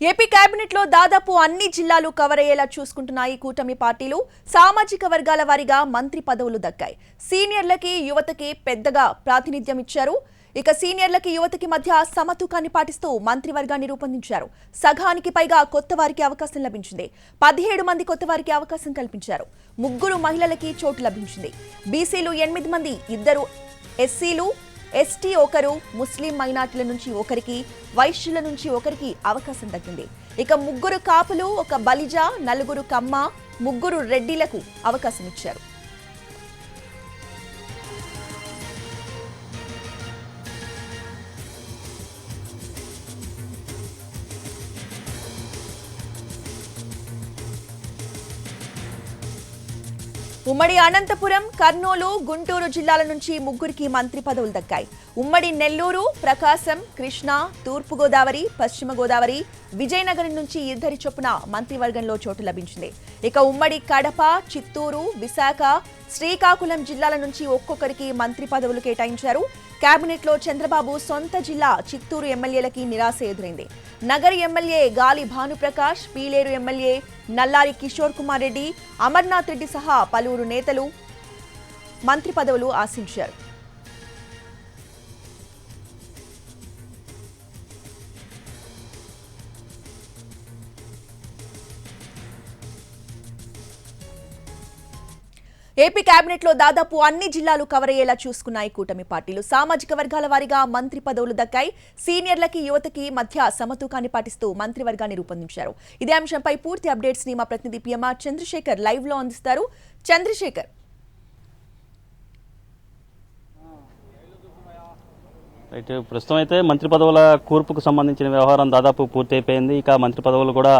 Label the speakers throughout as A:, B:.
A: AP cabinet లో దాదాపు అన్ని జిల్లాలు కవర్ అయ్యేలా చూసుకుంటున్నాయి కూటమి పార్టీలు. సామాజిక వర్గాల వారీగా మంత్రి పదవులు దక్కాయి. సీనియర్లకి యువతకి పెద్దగా ప్రాతినిధ్యం ఇచ్చారు. ఇక సీనియర్లకి యువతకి మధ్య సమతూకాన్ని పాటిస్తూ మంత్రివర్గాన్ని రూపొందించారు. సగానికి పైగా కొత్త వారికి అవకాశం లభించింది. 17 మంది కొత్త వారికి అవకాశం కల్పించారు. 3 మహిళలకి చోటు లభించింది. బీసీలు 8 మంది, 2 ఎస్సీలు, ఎస్టీ ఒకరు, ముస్లిం మైనార్టీల నుంచి ఒకరికి, వైశ్యుల నుంచి ఒకరికి అవకాశం దక్కింది. ఇక 3 కాపులు, 1 బలిజ, 4 కమ్మ, 3 రెడ్డిలకు అవకాశం ఇచ్చారు. ఉమ్మడి అనంతపురం, కర్నూలు, గుంటూరు జిల్లాల నుంచి 3కి మంత్రి పదవులు దక్కాయి. ఉమ్మడి నెల్లూరు, ప్రకాశం, కృష్ణా, తూర్పు గోదావరి, పశ్చిమ గోదావరి, విజయనగరం నుంచి 2 చొప్పున మంత్రివర్గంలో చోటు లభించింది. ఇక ఉమ్మడి కడప, చిత్తూరు, విశాఖ, శ్రీకాకుళం జిల్లాల నుంచి ఒక్కొక్కరికి మంత్రి పదవులు కేటాయించారు. కేబినెట్ లో చంద్రబాబు సొంత జిల్లా చిత్తూరు ఎమ్మెల్యేలకి నిరాశ ఎదురైంది. నగరి ఎమ్మెల్యే గాలి భానుప్రకాష్, పీలేరు ఎమ్మెల్యే నల్లారి కిషోర్ కుమార్ రెడ్డి, అమర్నాథ్ రెడ్డి సహా పలువురు నేతలు మంత్రి పదవులు ఆశించారు. ఏపీ కేబినెట్ లో దాదాపు అన్ని జిల్లాలు కవర్ అయ్యేలా చూసుకున్నాయి కూటమి పార్టీలు. సామాజిక వర్గాల వారీగా మంత్రి పదవులు దక్కాయి. సీనియర్లకి యువతకి మధ్య సమతూకాన్ని పాటిస్తూ మంత్రివర్గాన్ని రూపొందించారు. ఇదే అంశంపై పూర్తి అప్డేట్స్ ని మా ప్రతినిధి పిఎంఆర్ చంద్రశేఖర్ లైవ్ లో అందిస్తారు. చంద్రశేఖర్,
B: అయితే ప్రస్తుతం అయితే మంత్రి పదవుల కూర్పుకు సంబంధించిన వ్యవహారం దాదాపు పూర్తి అయిపోయింది. ఇక మంత్రి పదవులు కూడా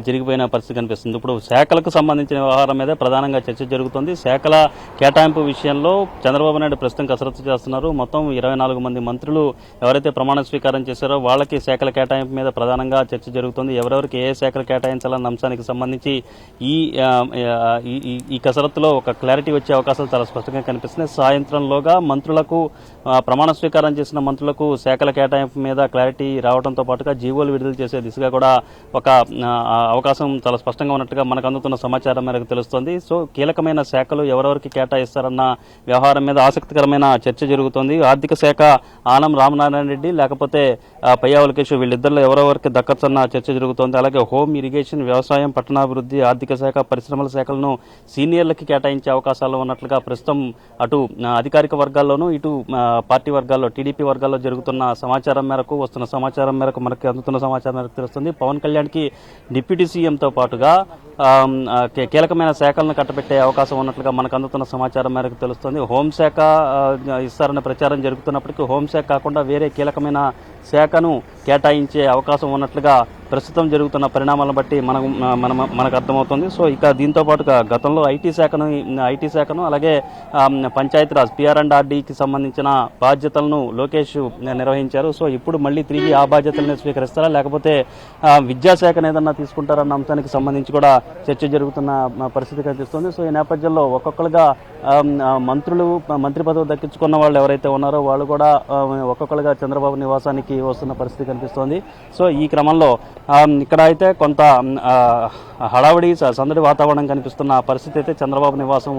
B: జరిగిపోయిన పరిస్థితి కనిపిస్తుంది. ఇప్పుడు శాఖలకు సంబంధించిన వ్యవహారం మీద ప్రధానంగా చర్చ జరుగుతుంది. శాఖల కేటాయింపు విషయంలో చంద్రబాబు నాయుడు ప్రస్తుతం కసరత్తు చేస్తున్నారు. మొత్తం 24 మంది మంత్రులు ఎవరైతే ప్రమాణ స్వీకారం చేశారో వాళ్ళకి శాఖల కేటాయింపు మీద ప్రధానంగా చర్చ జరుగుతుంది. ఎవరెవరికి ఏ శాఖలు కేటాయించాలన్న అంశానికి సంబంధించి ఈ కసరత్తులో ఒక క్లారిటీ వచ్చే అవకాశాలు చాలా స్పష్టంగా కనిపిస్తున్నాయి. సాయంత్రంలోగా మంత్రులకు ప్రమాణ స్వీకారం చేసిన మంత్రులకు శాఖల కేటాయింపు మీద క్లారిటీ రావడంతో పాటుగా జీవోలు విడుదల చేసే దిశగా కూడా ఒక అవకాశం చాలా స్పష్టంగా ఉన్నట్టుగా మనకు అందుతున్న సమాచారం మేరకు తెలుస్తోంది. సో కీలకమైన శాఖలు ఎవరెవరికి కేటాయిస్తారన్న వ్యవహారం మీద ఆసక్తికరమైన చర్చ జరుగుతోంది. ఆర్థిక శాఖ ఆనం రామనారాయణ రెడ్డి లేకపోతే పయ్యావుల కేశవ్ వీళ్ళిద్దరిలో ఎవరెవరికి దక్కచ్చన్న చర్చ జరుగుతోంది. అలాగే హోమ్, ఇరిగేషన్, వ్యవసాయం, పట్టణాభివృద్ధి, ఆర్థిక శాఖ, పరిశ్రమల శాఖలను సీనియర్లకి కేటాయించే అవకాశాలు ఉన్నట్లుగా ప్రస్తుతం అటు అధికారిక వర్గాల్లోనూ ఇటు పార్టీ వర్గాల్లో టీడీపీ వర్గాల్లో జరుగుతున్న సమాచారం మేరకు వస్తున్న సమాచారం మేరకు మనకి అందుతున్న సమాచారం మేరకు తెలుస్తుంది. పవన్ కళ్యాణ్కి డిప్యూటీ సీఎంతో పాటుగా కీలకమైన శాఖలను కట్టబెట్టే అవకాశం ఉన్నట్లుగా మనకు అందుతున్న సమాచారం మేరకు తెలుస్తుంది. హోంశాఖ ఇస్తారన్న ప్రచారం జరుగుతున్నప్పటికీ హోంశాఖ కాకుండా వేరే కీలకమైన శాఖను కేటాయించే అవకాశం ఉన్నట్లుగా ప్రస్తుతం జరుగుతున్న పరిణామాలను బట్టి మనకు అర్థమవుతుంది. సో ఇక దీంతో పాటుగా గతంలో ఐటీ శాఖను అలాగే పంచాయతీరాజ్ PR&RDకి సంబంధించిన బాధ్యతలను లోకేష్ నిర్వహించారు. సో ఇప్పుడు మళ్ళీ తిరిగి ఆ బాధ్యతలను స్వీకరిస్తారా లేకపోతే విద్యాశాఖను ఏదన్నా తీసుకుంటారన్న అంశానికి సంబంధించి కూడా చర్చ జరుగుతున్న పరిస్థితి కనిపిస్తుంది. సో ఈ నేపథ్యంలో ఒక్కొక్కరుగా మంత్రులు మంత్రి పదవి దక్కించుకున్న వాళ్ళు ఎవరైతే ఉన్నారో వాళ్ళు కూడా ఒక్కొక్కరుగా చంద్రబాబు నివాసానికి వస్తున్న పరిస్థితి కనిపిస్తోంది. సో ఈ క్రమంలో ఇక్కడ అయితే కొంత హడావిడి సందడి వాతావరణం కనిపిస్తున్న పరిస్థితి అయితే చంద్రబాబు నివాసం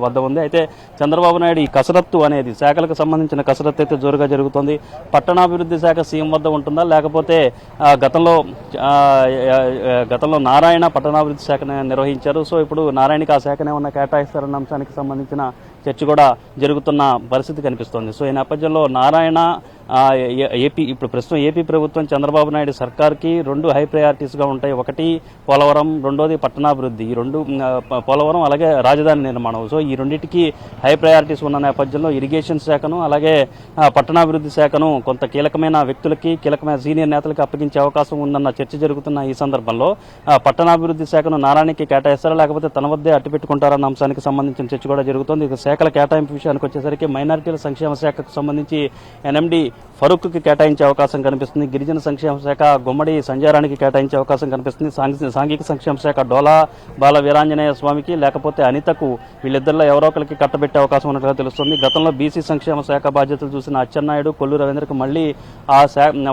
B: వద్ద ఉంది. అయితే చంద్రబాబు నాయుడు ఈ కసరత్తు అనేది శాఖలకు సంబంధించిన కసరత్తు అయితే జోరుగా జరుగుతోంది. పట్టణాభివృద్ధి శాఖ సీఎం వద్ద ఉంటుందా లేకపోతే గతంలో నారాయణ పట్టణాభివృద్ధి శాఖను నిర్వహించారు. సో ఇప్పుడు నారాయణకి ఆ శాఖను ఏమన్నా కేటాయిస్తారన్న అంశానికి సంబంధించిన చర్చ కూడా జరుగుతున్న పరిస్థితి కనిపిస్తోంది. సో ఈ నేపథ్యంలో నారాయణ ఇప్పుడు ప్రస్తుతం ఏపీ ప్రభుత్వం చంద్రబాబు నాయుడు సర్కార్కి 2 హై ప్రయారిటీస్గా ఉంటాయి. ఒకటి పోలవరం, రెండోది పట్టణాభివృద్ధి. ఈ 2 పోలవరం అలాగే రాజధాని నిర్మాణం. సో ఈ రెండింటికి హై ప్రయారిటీస్ ఉన్న నేపథ్యంలో ఇరిగేషన్ శాఖను అలాగే పట్టణాభివృద్ధి శాఖను కొంత కీలకమైన వ్యక్తులకి కీలకమైన సీనియర్ నేతలకు అప్పగించే అవకాశం ఉందన్న చర్చ జరుగుతున్న ఈ సందర్భంలో పట్టణాభివృద్ధి శాఖను నారాయణకి కేటాయిస్తారా లేకపోతే తన వద్దే అట్టు పెట్టుకుంటారన్న అంశానికి సంబంధించిన చర్చ కూడా జరుగుతోంది. ఇక శాఖల కేటాయింపు విషయానికి వచ్చేసరికి మైనారిటీల సంక్షేమ శాఖకు సంబంధించి ఎన్ఎండి ఫరూక్కి కేటాయించే అవకాశం కనిపిస్తుంది. గిరిజన సంక్షేమ శాఖ గుమ్మడి సంజారానికి కేటాయించే అవకాశం కనిపిస్తుంది. సాంఘిక సంక్షేమ శాఖ డోలా బాల వీరాంజనేయ స్వామికి లేకపోతే అనితకు వీళ్ళిద్దరిలో ఎవరో ఒకరికి కట్టబెట్టే అవకాశం ఉన్నట్లుగా తెలుస్తుంది. గతంలో బీసీ సంక్షేమ శాఖ బాధ్యతలు చూసిన అచ్చెన్నాయుడు, కొల్లు రవీంద్రకు మళ్ళీ ఆ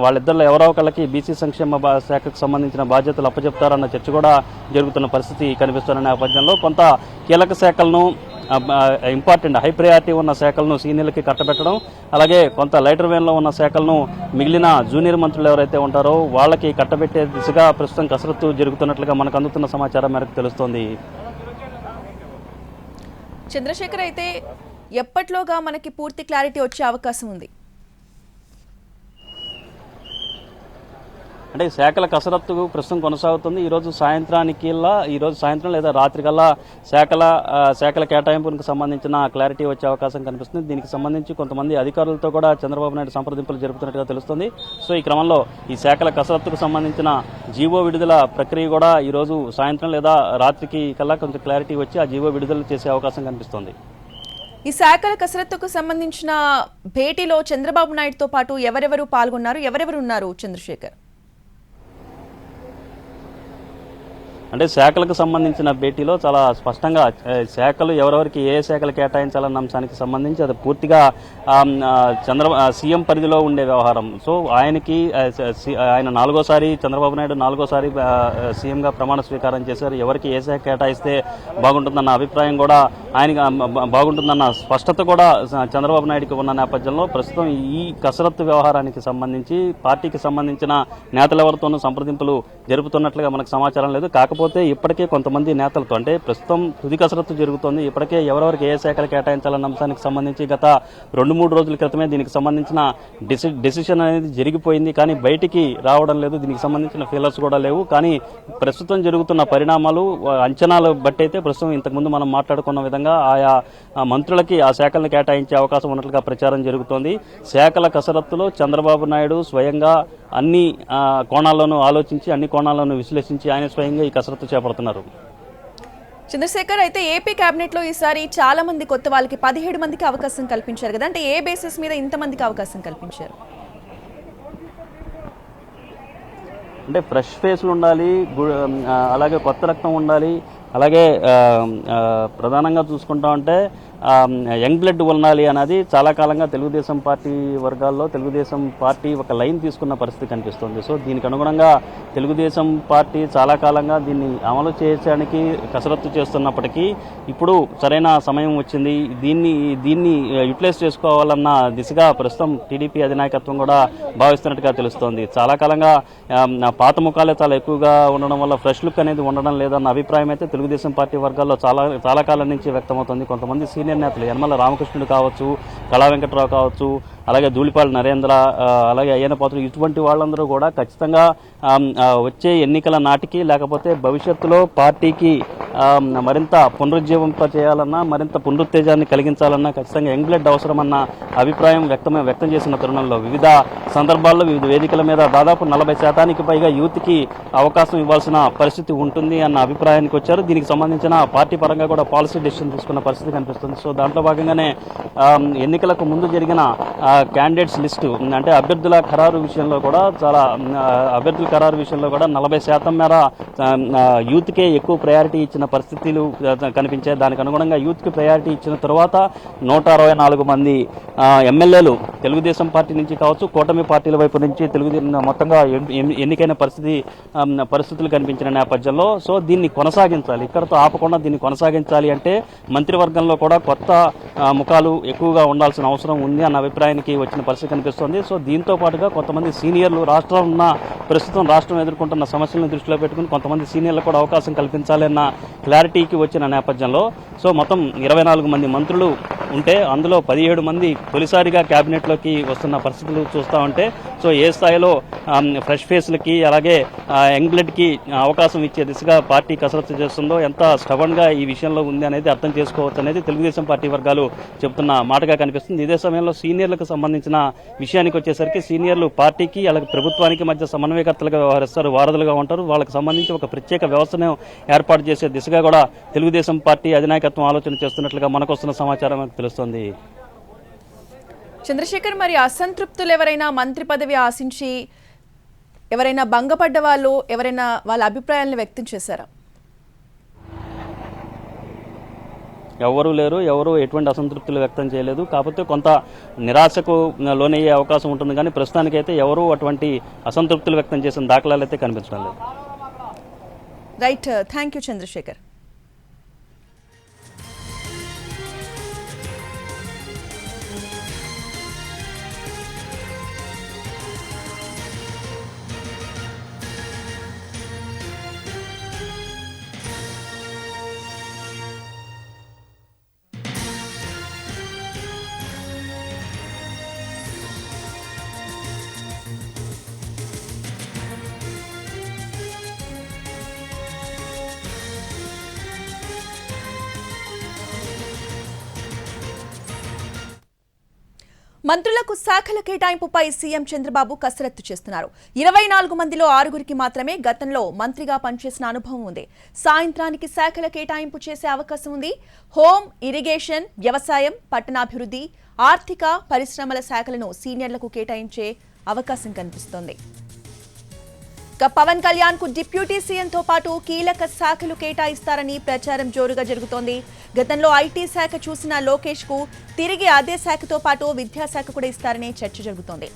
B: వాళ్ళిద్దరిలో ఎవరో ఒకరికి బీసీ సంక్షేమ శాఖకు సంబంధించిన బాధ్యతలు అప్పచెప్తారన్న చర్చ కూడా జరుగుతున్న పరిస్థితి కనిపిస్తున్న నేపథ్యంలో కొంత కీలక శాఖలను ఇంపార్టెంట్ హై ప్రయారిటీ ఉన్న శాఖలను సీనియర్లకి కట్టబెట్టడం, అలాగే కొంత లైటర్ వేన్లో ఉన్న శాఖలను మిగిలిన జూనియర్ మంత్రులు ఎవరైతే ఉంటారో వాళ్ళకి కట్టబెట్టే దిశగా ప్రస్తుతం కసరత్తు జరుగుతున్నట్లుగా మనకు అందుతున్న సమాచారం మేరకు తెలుస్తోంది.
A: చంద్రశేఖర్, అయితే ఎప్పట్లోగా మనకి పూర్తి క్లారిటీ వచ్చే అవకాశం ఉంది?
B: అంటే శాఖల కసరత్తు ప్రస్తుతం కొనసాగుతుంది. ఈరోజు సాయంత్రం లేదా రాత్రి కల్లా శాఖల కేటాయింపులకు సంబంధించిన క్లారిటీ వచ్చే అవకాశం కనిపిస్తుంది. దీనికి సంబంధించి కొంతమంది అధికారులతో కూడా చంద్రబాబు నాయుడు సంప్రదింపులు జరుపుతున్నట్టుగా తెలుస్తుంది. సో ఈ క్రమంలో ఈ శాఖల కసరత్తుకు సంబంధించిన జీవో విడుదల ప్రక్రియ కూడా ఈరోజు సాయంత్రం లేదా రాత్రికి కల్లా కొంచెం క్లారిటీ వచ్చి ఆ జీవో విడుదల చేసే అవకాశం కనిపిస్తుంది.
A: ఈ శాఖల కసరత్తుకు సంబంధించిన భేటీలో చంద్రబాబు నాయుడుతో పాటు ఎవరెవరు పాల్గొన్నారు, ఎవరెవరు ఉన్నారు చంద్రశేఖర్?
B: అంటే శాఖలకు సంబంధించిన భేటీలో చాలా స్పష్టంగా శాఖలు ఎవరెవరికి ఏ శాఖలు కేటాయించాలన్న అంశానికి సంబంధించి అది పూర్తిగా సీఎం పరిధిలో ఉండే వ్యవహారం. సో ఆయన నాలుగోసారి చంద్రబాబు నాయుడు నాలుగోసారి సీఎంగా ప్రమాణ స్వీకారం చేశారు. ఎవరికి ఏ శాఖ కేటాయిస్తే బాగుంటుందన్న అభిప్రాయం కూడా ఆయనకి బాగుంటుందన్న స్పష్టత కూడా చంద్రబాబు నాయుడుకి ఉన్న నేపథ్యంలో ప్రస్తుతం ఈ కసరత్తు వ్యవహారానికి సంబంధించి పార్టీకి సంబంధించిన నేతలెవరితోనూ సంప్రదింపులు జరుపుతున్నట్లుగా మనకు సమాచారం లేదు. కాకపోతే ఇప్పటికే కొంతమంది నేతలతో అంటే ప్రస్తుతం తుది కసరత్తు జరుగుతోంది. ఇప్పటికే ఎవరెవరికి ఏ శాఖలు కేటాయించాలన్న అంశానికి సంబంధించి గత 2-3 రోజుల క్రితమే దీనికి సంబంధించిన డెసిషన్ అనేది జరిగిపోయింది. కానీ బయటికి రావడం లేదు. దీనికి సంబంధించిన ఫీలర్స్ కూడా లేవు. కానీ ప్రస్తుతం జరుగుతున్న పరిణామాలు అంచనాలు బట్టి అయితే ప్రస్తుతం ఇంతకుముందు మనం మాట్లాడుకున్న విధంగా ఆయా మంత్రులకి ఆ శాఖలను కేటాయించే అవకాశం ఉన్నట్లుగా ప్రచారం జరుగుతోంది. శాఖల కసరత్తులో చంద్రబాబు నాయుడు స్వయంగా అన్ని కోణాల్లోనూ ఆలోచించి అన్ని కోణాల్లోనూ విశ్లేషించి ఆయన స్వయంగా ఈ కసరత్తు చేపడుతున్నారు.
A: చంద్రశేఖర్, అయితే ఏపీ కేబినెట్ లో ఈసారి చాలా మంది కొత్త వాళ్ళకి 17 మందికి అవకాశం కల్పించారు కదా, అంటే ఏ బేసిస్ మీద ఇంతమందికి అవకాశం కల్పించారు?
B: అంటే ఫ్రెష్ ఫేస్లు ఉండాలి, అలాగే కొత్త రక్తం ఉండాలి, అలాగే ప్రధానంగా చూసుకుంటా ఉంటే యంగ్ బ్లడ్ ఉండాలి అన్నది చాలా కాలంగా తెలుగుదేశం పార్టీ వర్గాల్లో తెలుగుదేశం పార్టీ ఒక లైన్ తీసుకున్న పరిస్థితి కనిపిస్తుంది. సో దీనికి అనుగుణంగా తెలుగుదేశం పార్టీ చాలా కాలంగా దీన్ని అమలు చేయడానికి కసరత్తు చేస్తున్నప్పటికీ ఇప్పుడు సరైన సమయం వచ్చింది. దీన్ని యూటిలైజ్ చేసుకోవాలన్న దిశగా ప్రస్తుతం టీడీపీ అధినాయకత్వం కూడా భావిస్తున్నట్టుగా తెలుస్తోంది. చాలా కాలంగా పాత ముఖాలే చాలా ఎక్కువగా ఉండడం వల్ల ఫ్రెష్ లుక్ అనేది ఉండడం లేదన్న అభిప్రాయం అయితే తెలుగుదేశం పార్టీ వర్గాల్లో చాలా కాలం నుంచి వ్యక్తమవుతుంది. కొంతమంది సీనియర్ నేతలు యనమల రామకృష్ణుడు కావచ్చు, కళా వెంకట్రావు కావచ్చు, అలాగే ధూళిపాళ నరేంద్ర, అలాగే అయ్యన్న పాత్రుడు, ఇటువంటి వాళ్ళందరూ కూడా ఖచ్చితంగా వచ్చే ఎన్నికల నాటికి లేకపోతే భవిష్యత్తులో పార్టీకి మరింత పునరుజ్జీవింపజేయాలన్నా మరింత పునరుత్తేజాన్ని కలిగించాలన్నా ఖచ్చితంగా యంగ్ బ్లడ్ అవసరమన్న అభిప్రాయం వ్యక్తం చేసిన తరుణంలో వివిధ సందర్భాల్లో వివిధ వేదికల మీద దాదాపు 40% పైగా యూత్కి అవకాశం ఇవ్వాల్సిన పరిస్థితి ఉంటుంది అన్న అభిప్రాయానికి వచ్చారు. దీనికి సంబంధించిన పార్టీ పరంగా కూడా పాలసీ డెసిషన్ తీసుకున్న పరిస్థితి కనిపిస్తుంది. సో దాంట్లో భాగంగానే ఎన్నికలకు ముందు జరిగిన క్యాండిడేట్స్ లిస్టు అంటే అభ్యర్థుల ఖరారు విషయంలో కూడా 40% మేర యూత్కే ఎక్కువ ప్రయారిటీ ఇచ్చిన పరిస్థితులు కనిపించాయి. దానికి అనుగుణంగా యూత్కి ప్రయారిటీ ఇచ్చిన తర్వాత 164 మంది ఎమ్మెల్యేలు తెలుగుదేశం పార్టీ నుంచి కావచ్చు, కూటమి పార్టీల వైపు నుంచి మొత్తంగా ఎన్నికైన పరిస్థితులు కనిపించిన నేపథ్యంలో సో దీన్ని కొనసాగించాలి, ఇక్కడతో ఆపకుండా దీన్ని కొనసాగించాలి అంటే మంత్రివర్గంలో కూడా కొత్త ముఖాలు ఎక్కువగా ఉండాల్సిన అవసరం ఉంది అన్న అభిప్రాయానికి వచ్చిన పరిస్థితి కనిపిస్తోంది. సో దీంతో పాటుగా కొంతమంది సీనియర్లు ప్రస్తుతం రాష్ట్రం ఎదుర్కొంటున్న సమస్యలను దృష్టిలో పెట్టుకుని కొంతమంది సీనియర్లకు కూడా అవకాశం కల్పించాలన్న క్లారిటీకి వచ్చిన నేపథ్యంలో సో మొత్తం 24 మంది మంత్రులు ఉంటే అందులో 17 మంది తొలిసారిగా క్యాబినెట్లోకి వస్తున్న పరిస్థితులు చూస్తూ ఉంటే సో ఏ స్థాయిలో ఫ్రెష్ ఫేస్లకి అలాగే యంగ్ బ్లడ్కి అవకాశం ఇచ్చే దిశగా పార్టీ కసరత్తు చేస్తుందో, ఎంత స్టబన్గా ఈ విషయంలో ఉంది అనేది అర్థం చేసుకోవచ్చు అనేది తెలుగుదేశం పార్టీ వర్గాలు చెబుతున్న మాటగా కనిపిస్తుంది. ఇదే సమయంలో సీనియర్లకు సంబంధించిన విషయానికి వచ్చేసరికి సీనియర్లు పార్టీకి అలాగే ప్రభుత్వానికి మధ్య సమన్వయకర్తలుగా వ్యవహరిస్తారు, వారధులుగా ఉంటారు. వాళ్ళకి సంబంధించి ఒక ప్రత్యేక వ్యవస్థను ఏర్పాటు చేసే దిశగా కూడా తెలుగుదేశం పార్టీ అధినాయకత్వం ఆలోచన చేస్తున్నట్లుగా మనకు వస్తున్న సమాచారం తెలుస్తోంది.
A: చంద్రశేఖర్, మరి అసంతృప్తులు ఎవరైనా మంత్రి పదవి ఆశించి ఎవరైనా భంగపడ్డ వాళ్ళు ఎవరైనా వాళ్ళ అభిప్రాయాలను వ్యక్తం చేశారా?
B: ఎవరూ లేరు, ఎవరు ఎటువంటి అసంతృప్తులు వ్యక్తం చేయలేదు. కాకపోతే కొంత నిరాశకు లోనయ్యే అవకాశం ఉంటుంది, కానీ ప్రస్తుతానికైతే ఎవరూ అటువంటి అసంతృప్తులు వ్యక్తం చేసిన దాఖలాలు అయితే కనిపించడం లేదు.
A: Right, thank you Chandrashekhar. మంత్రులకు శాఖల కేటాయింపుపై సీఎం చంద్రబాబు కసరత్తు చేస్తున్నారు. 24 మందిలో 6గురికి మాత్రమే గతంలో మంత్రిగా పనిచేసిన అనుభవం ఉంది. సాయంత్రానికి శాఖల కేటాయింపు చేసే అవకాశం ఉంది. హోం, ఇరిగేషన్, వ్యవసాయం, పట్టణాభివృద్ధి, ఆర్థిక, పరిశ్రమల శాఖలను సీనియర్లకు కేటాయించే అవకాశం కనిపిస్తోంది. పవన్ కళ్యాణ్ కు డిప్యూటీ సీఎంతో పాటు కీలక శాఖలు కేటాయిస్తారని ప్రచారం జోరుగా జరుగుతోంది. గతంలో ఐటీ శాఖ చూసిన లోకేష్ కు తిరిగి అదే శాఖతో పాటు విద్యాశాఖ కూడా ఇస్తారనే చర్చ జరుగుతోంది.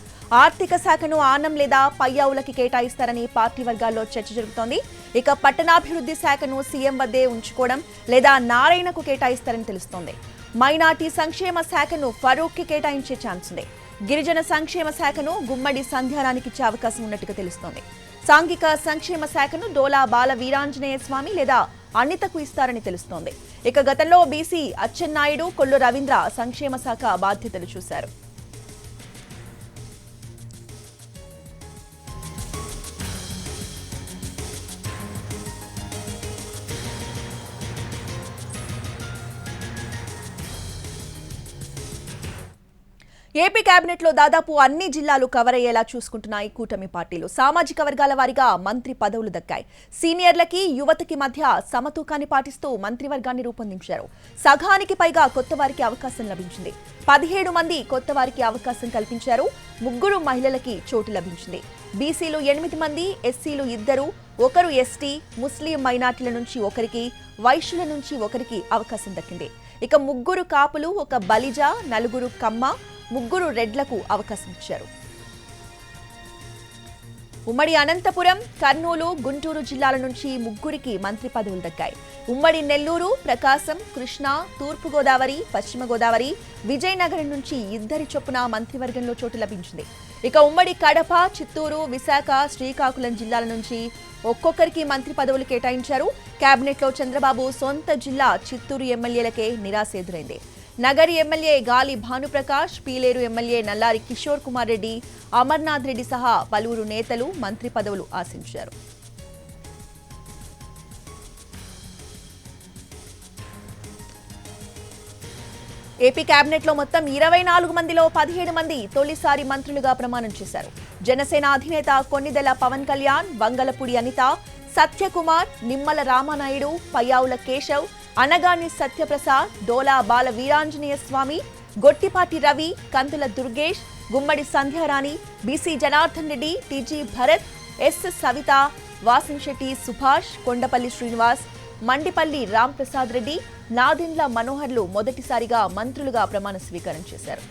A: ఆర్థిక శాఖను ఆనం లేదా పయ్యావులకి కేటాయిస్తారని పార్టీ వర్గాల్లో చర్చ జరుగుతోంది. ఇక పట్టణాభివృద్ధి శాఖను సీఎం వద్దే ఉంచుకోవడం లేదా నారాయణకు కేటాయిస్తారని తెలుస్తోంది. మైనార్టీ సంక్షేమ శాఖను ఫరూక్ కి కేటాయించే ఛాన్స్ ఉంది. గిరిజన సంక్షేమ శాఖను గుమ్మడి సంధ్యారానికి ఇచ్చే అవకాశం ఉన్నట్టుగా తెలుస్తోంది. సాంఘిక సంక్షేమ శాఖను డోలా బాల వీరాంజనేయ స్వామి లేదా అనితకు ఇస్తారని తెలుస్తోంది. ఇక గతంలో బీసీ అచ్చెన్నాయుడు, కొల్లు రవీంద్ర సంక్షేమ శాఖ బాధ్యతలు చూశారు. ఏపీ కేబినెట్ లో దాదాపు అన్ని జిల్లాలు కవర్ అయ్యేలా చూసుకుంటున్నాయి కూటమి పార్టీలు. సామాజిక వర్గాల వారీగా మంత్రి పదవులు దక్కాయి. సీనియర్లకి, యువతకి మధ్య సమతూకాన్ని పాటిస్తూ మంత్రివర్గాన్ని రూపొందించారు. సగానికి పైగా కొత్త వారికి అవకాశం లభించింది. 17 మంది కొత్త వారికి అవకాశం కల్పించారు. 3 మహిళలకి చోటు లభించింది. బీసీలు 8 మంది, ఎస్సీలు 2, 1 ఎస్టీ, ముస్లిం మైనార్టీల నుంచి 1కి, వైశ్యుల నుంచి 1కి అవకాశం దక్కింది. ఇక 3 కాపులు, 1 బలిజ, 4 కమ్మ, 3 రెడ్లకు అవకాశం ఇచ్చారు. ఉమ్మడి అనంతపురం, కర్నూలు, గుంటూరు జిల్లాల నుంచి 3కి మంత్రి పదవులు దక్కాయి. ఉమ్మడి నెల్లూరు, ప్రకాశం, కృష్ణా, తూర్పుగోదావరి, పశ్చిమ గోదావరి, విజయనగరం నుంచి 2 చొప్పున మంత్రివర్గంలో చోటు లభించింది. ఇక ఉమ్మడి కడప, చిత్తూరు, విశాఖ, శ్రీకాకుళం జిల్లాల నుంచి ఒక్కొక్కరికి మంత్రి పదవులు కేటాయించారు. కేబినెట్లో చంద్రబాబు సొంత జిల్లా చిత్తూరు ఎమ్మెల్యేలకే నిరాశ ఎదురైంది. నగరి ఎమ్మెల్యే గాలి భానుప్రకాష్, పీలేరు ఎమ్మెల్యే నల్లారి కిషోర్ కుమార్ రెడ్డి, అమర్నాథ్ రెడ్డి సహా పలువురు నేతలు మంత్రి పదవులు ఆశించారు. ఏపీ కేబినెట్ లో మొత్తం 24 మందిలో 17 మంది తొలిసారి మంత్రులుగా ప్రమాణం చేశారు. జనసేన అధినేత కొన్నిదెల పవన్ కళ్యాణ్, వంగలపూడి అనిత, సత్యకుమార్, నిమ్మల రామానాయుడు, పయ్యావుల కేశవ్, అనగాని సత్యప్రసాద్, డోలా బాల Veeranjaneya Swamy, Gottipati Ravi, Kandula Durgesh, Gummadi Sandhyarani, BC Janardhan Reddy, TG Bharath, S Savitha, Vasamsetti Subhash, Kondapalli Srinivas, Mandipalli Ram Prasad Reddy, Nadendla మనోహర్లు మొదటిసారిగా మంత్రులుగా ప్రమాణ స్వీకారం చేశారు.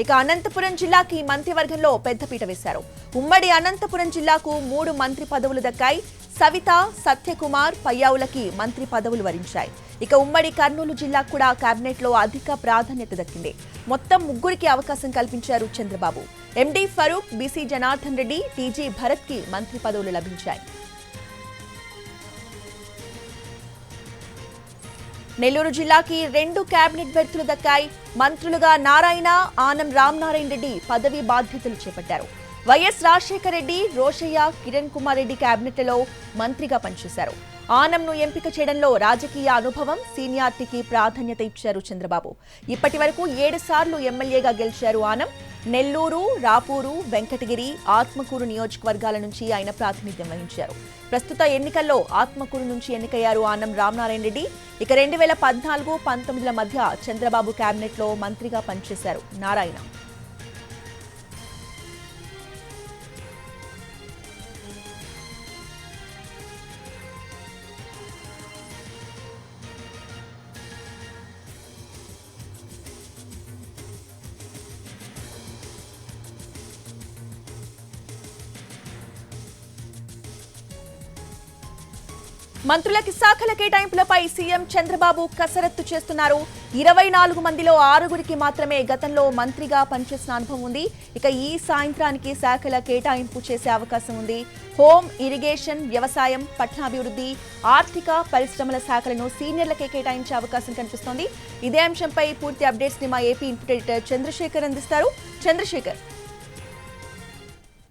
A: ఇక అనంతపురం జిల్లాకి మంత్రివర్గంలో పెద్దపీట వేశారు. ఉమ్మడి అనంతపురం జిల్లాకు 3 మంత్రి పదవులు దక్కాయి. సవిత, సత్యకుమార్, పయ్యావులకి మంత్రి పదవులు వరించాయి. ఇక ఉమ్మడి కర్నూలు జిల్లాకు కూడా కేబినెట్ లో అధిక ప్రాధాన్యత దక్కింది. మొత్తం 3కి అవకాశం కల్పించారు చంద్రబాబు. ఎండి ఫరూక్, బీసీ జనార్దన్ రెడ్డి, టీజీ భరత్ కి మంత్రి పదవులు లభించాయి. నెల్లూరు జిల్లాకి 2 కేబినెట్ బెర్తులు దక్కాయి. మంత్రులుగా నారాయణ, ఆనం రామనారాయణ రెడ్డి పదవి బాధ్యతలు చేపట్టారు. వైఎస్ రాజశేఖర రెడ్డి, రోషయ్య, కిరణ్ కుమార్ రెడ్డి కేబినెట్లలో మంత్రిగా పనిచేశారు. ఆనంను ఎంపిక చేయడంలో రాజకీయ అనుభవం, సీనియారిటీకి ప్రాధాన్యత ఇచ్చారు చంద్రబాబు. ఇప్పటి వరకు 7 సార్లు ఎమ్మెల్యేగా గెలిచారు ఆనం. నెల్లూరు, రాపూరు, వెంకటగిరి, ఆత్మకూరు నియోజకవర్గాల నుంచి ఆయన ప్రాతినిధ్యం వహించారు. ప్రస్తుత ఎన్నికల్లో ఆత్మకూరు నుంచి ఎన్నికయ్యారు ఆనం రామనారాయణ రెడ్డి. ఇక 2014-19 మధ్య చంద్రబాబు కేబినెట్లో మంత్రిగా పనిచేశారు నారాయణ. మంత్రులకి శాఖల కేటాయింపులపై సీఎం చంద్రబాబు కసరత్తు చేస్తున్నారు. 24 మందిలో 6గురికి మాత్రమే గతంలో మంత్రిగా పనిచేసిన అనుభవం ఉంది. ఇక ఈ సాయంత్రానికి శాఖల కేటాయింపు చేసే అవకాశం ఉంది. హోం, ఇరిగేషన్, వ్యవసాయం, పట్టణాభివృద్ధి, ఆర్థిక, పరిశ్రమల శాఖలను సీనియర్లకే కేటాయించే అవకాశం కనిపిస్తోంది. ఇదే అంశంపై పూర్తి అప్డేట్స్ ని మా ఏపీ ఇన్పుట్ ఎడిటర్ చంద్రశేఖర్ అందిస్తారు. చంద్రశేఖర్,